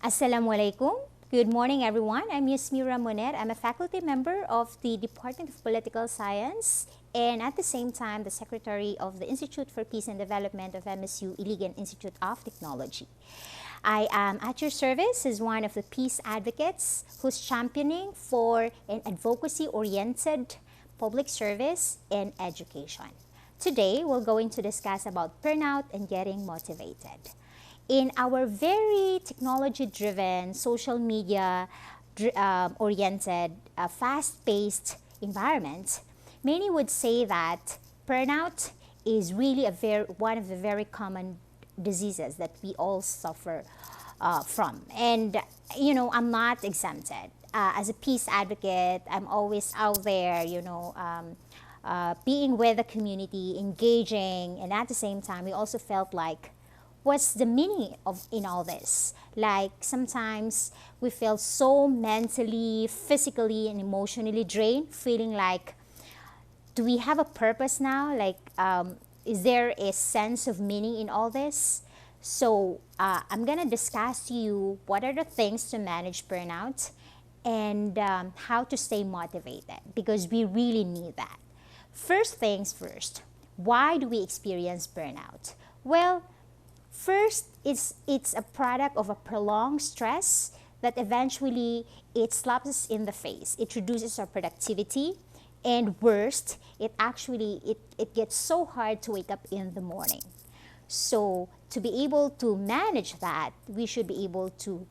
Assalamualaikum. Good morning, everyone. I'm Yasmira Moner. I'm a faculty member of the Department of Political Science and at the same time the Secretary of the Institute for Peace and Development of MSU-IIT Institute of Technology. I am at your service as one of the peace advocates who's championing for an advocacy-oriented public service and education. Today, we're going to discuss about burnout and getting motivated. In our very technology-driven, social media oriented, fast-paced environment, many would say that burnout is really one of the very common diseases that we all suffer from. And, you know, I'm not exempted. As a peace advocate, I'm always out there, being with the community, engaging, and at the same time, we also felt like, what's the meaning in all this? Like sometimes we feel so mentally, physically, and emotionally drained, feeling like, do we have a purpose now? Like, is there a sense of meaning in all this? So I'm gonna discuss to you what are the things to manage burnout and how to stay motivated, because we really need that. First things first, why do we experience burnout? Well, first, it's a product of a prolonged stress that eventually it slaps us in the face. It reduces our productivity, and worst, it gets so hard to wake up in the morning. So to be able to manage that, we should be able to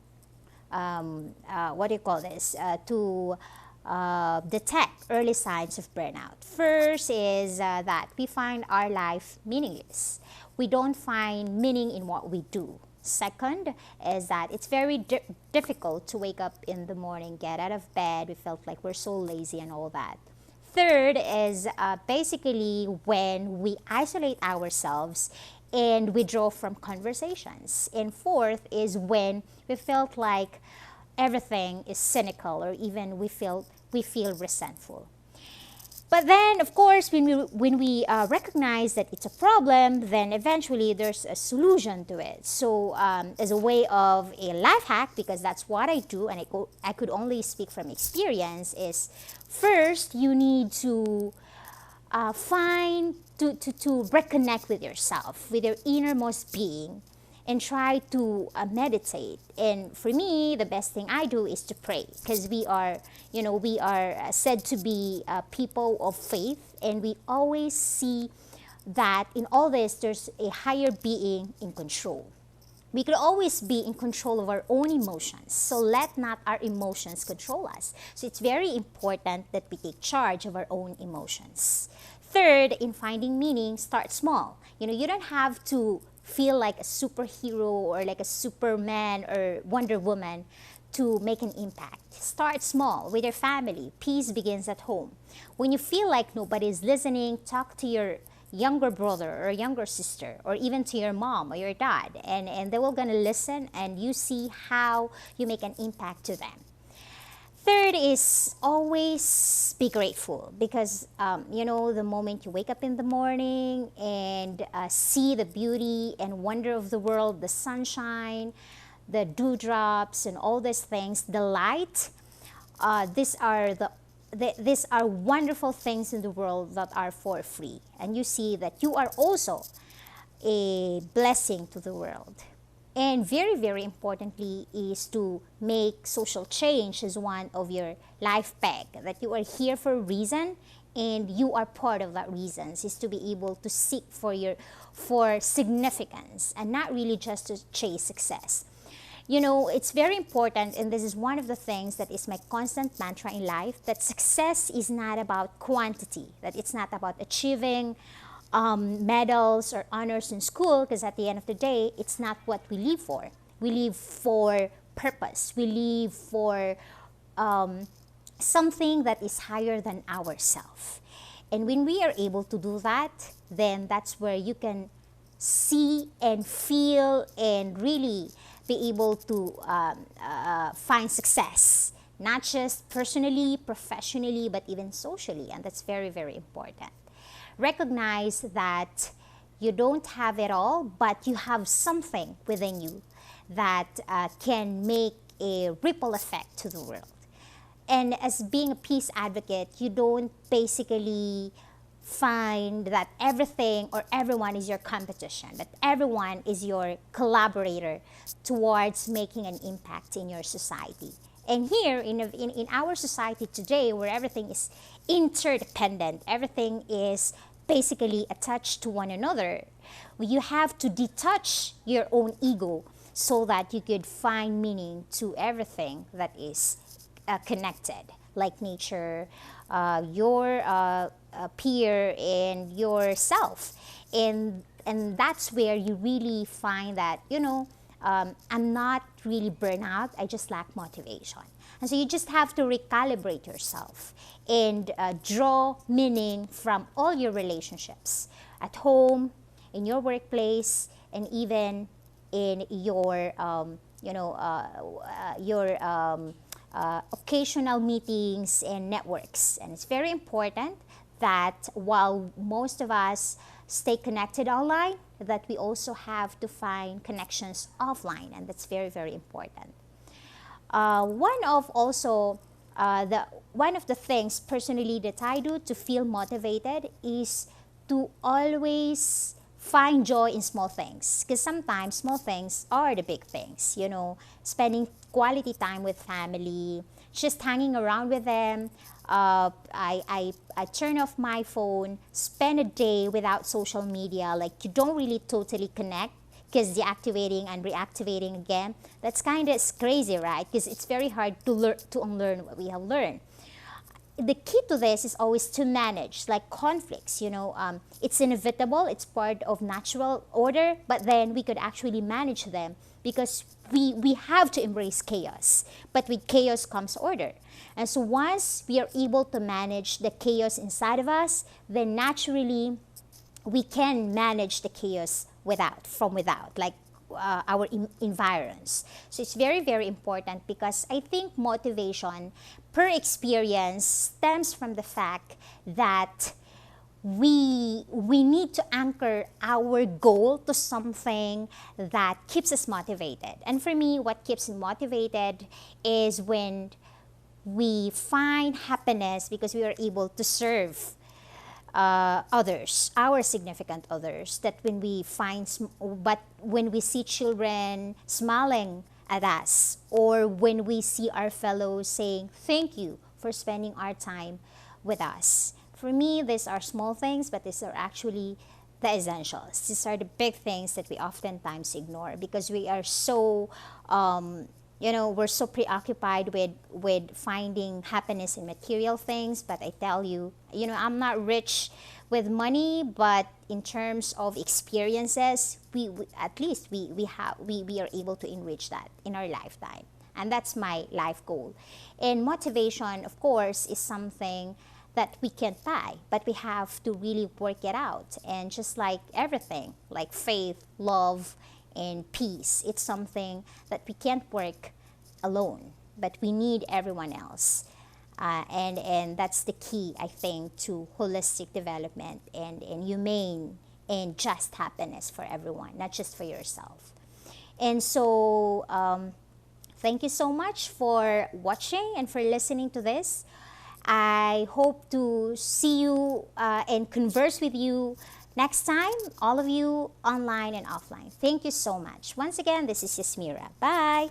detect early signs of burnout. First is that we find our life meaningless. We don't find meaning in what we do. Second is that it's very difficult to wake up in the morning, get out of bed. We felt like we're so lazy and all that. Third is basically when we isolate ourselves and withdraw from conversations. And fourth is when we felt like everything is cynical, or even we feel resentful. But then, of course, when we recognize that it's a problem, then eventually there's a solution to it. So as a way of a life hack, because that's what I do, and I could only speak from experience, is first you need to reconnect with yourself, with your innermost being, and try to meditate. And for me, the best thing I do is to pray, because we are said to be people of faith, and we always see that in all this there's a higher being in control. We could always be in control of our own emotions, so let not our emotions control us. So it's very important that we take charge of our own emotions. Third, in finding meaning, start small. You don't have to feel like a superhero or like a Superman or Wonder Woman to make an impact. Start small with your family. Peace begins at home. When you feel like nobody's listening, talk to your younger brother or younger sister, or even to your mom or your dad, and they will gonna listen, and you see how you make an impact to them. Third is always be grateful, because the moment you wake up in the morning and see the beauty and wonder of the world, the sunshine, the dewdrops, and all these things, the light, these are wonderful things in the world that are for free, and you see that you are also a blessing to the world. And very, very importantly is to make social change as one of your life peg, that you are here for a reason, and you are part of that reason, is to be able to seek for significance and not really just to chase success. It's very important, and this is one of the things that is my constant mantra in life, that success is not about quantity, that it's not about achieving medals or honors in school, because at the end of the day, it's not what we live for. We live for purpose. We live for something that is higher than ourselves. And when we are able to do that, then that's where you can see and feel and really be able to find success, not just personally, professionally, but even socially. And that's very, very important. Recognize that you don't have it all, but you have something within you that can make a ripple effect to the world. And as being a peace advocate, you don't basically find that everything or everyone is your competition, that everyone is your collaborator towards making an impact in your society. And here in our society today, where everything is interdependent, everything is basically attached to one another, you have to detach your own ego so that you could find meaning to everything that is connected, like nature, your peer, and yourself. And that's where you really find that, I'm not really burnout, I just lack motivation. And so you just have to recalibrate yourself and draw meaning from all your relationships at home, in your workplace, and even in your, occasional meetings and networks. And it's very important that while most of us stay connected online, that we also have to find connections offline, and that's very, very important. One of the things personally that I do to feel motivated is to always find joy in small things, because sometimes small things are the big things, spending quality time with family, just hanging around with them. I turn off my phone, spend a day without social media, like you don't really totally connect, because deactivating and reactivating again, that's kind of crazy, right? Because it's very hard to unlearn what we have learned. The key to this is always to manage, like conflicts, it's inevitable, it's part of natural order, but then we could actually manage them because we have to embrace chaos. But with chaos comes order. And so once we are able to manage the chaos inside of us, then naturally we can manage the chaos from without, like our environs. So it's very, very important, because I think motivation per experience stems from the fact that we need to anchor our goal to something that keeps us motivated. And for me, what keeps me motivated is when we find happiness because we are able to serve others, our significant others. That when we see children smiling at us, or when we see our fellows saying thank you for spending our time with us. For me, these are small things, but these are actually the essentials. These are the big things that we oftentimes ignore because we are so we're so preoccupied with finding happiness in material things. But I tell you, I'm not rich with money, but in terms of experiences, we at least we are able to enrich that in our lifetime. And that's my life goal. And motivation, of course, is something that we can't buy, but we have to really work it out. And just like everything, like faith, love, and peace, it's something that we can't work alone, but we need everyone else. And that's the key, I think, to holistic development and humane and just happiness for everyone, not just for yourself. And so, thank you so much for watching and for listening to this. I hope to see you and converse with you next time, all of you online and offline. Thank you so much. Once again, this is Yasmira. Bye!